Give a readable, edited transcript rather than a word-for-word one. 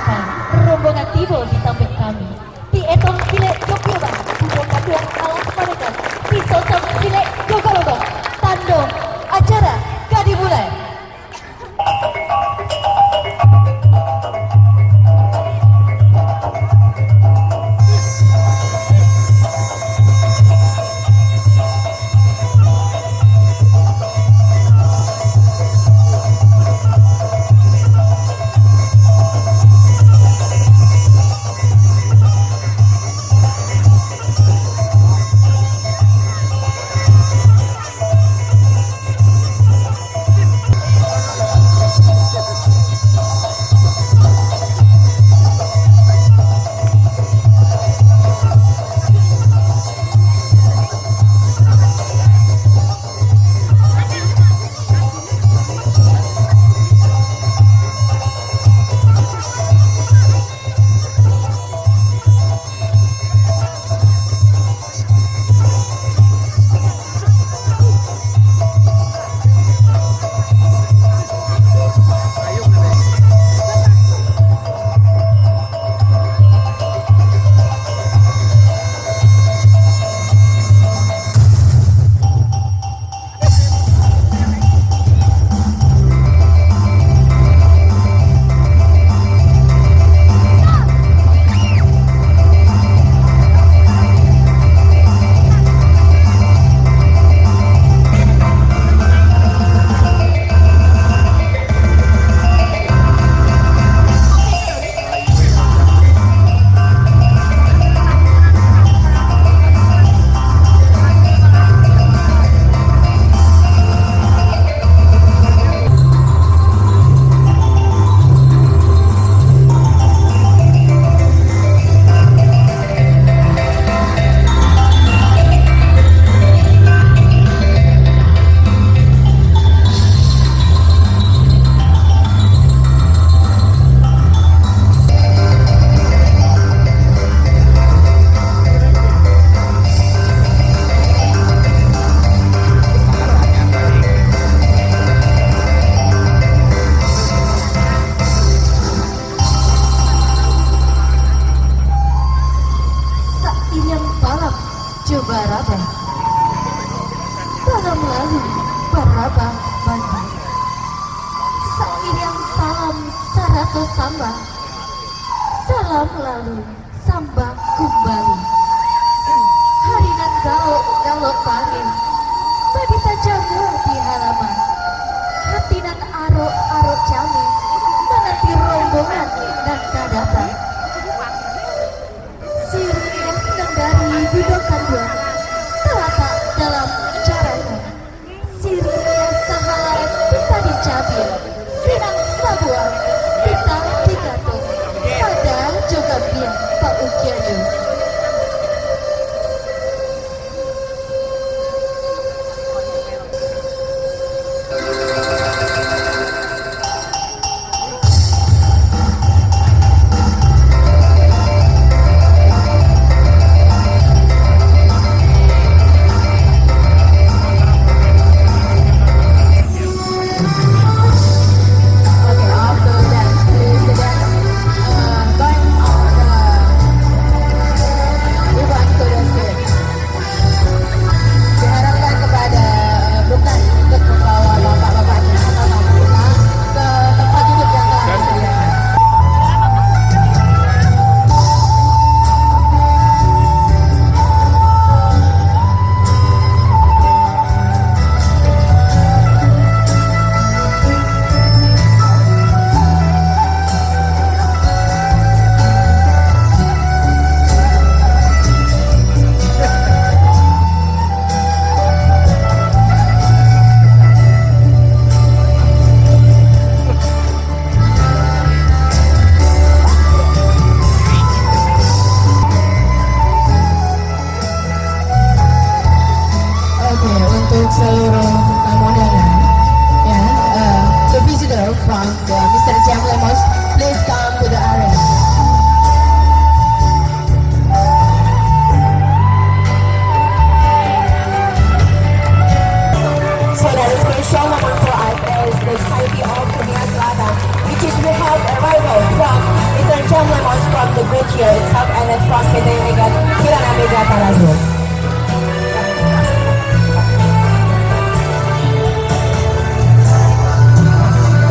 persilakan rombongan tiba di tampil kami. Di etong Silek Jogjoba, Budok Kaduang Alas Parekan, di Sosok Silek Jogologo, tando acara gadi mulai. Baraba, malam lalu Baraba Bandung. Sairiang salam sarato samba, salam lalu samba kembali. Harinan galo pangil, badita jaga di halaman. Hatinan aro cami, menanti rombongan dan kadapan. Sirih dari Budok Kaduang terletak dalam caranya. Sirihnya sahalat kita dicabil, sinang sabuang kita digatung, padahal juga biang Pak Ukianyo. Sam Lemons from the bridge here itself, and then from Kitayanigan, Kiranamega Talago.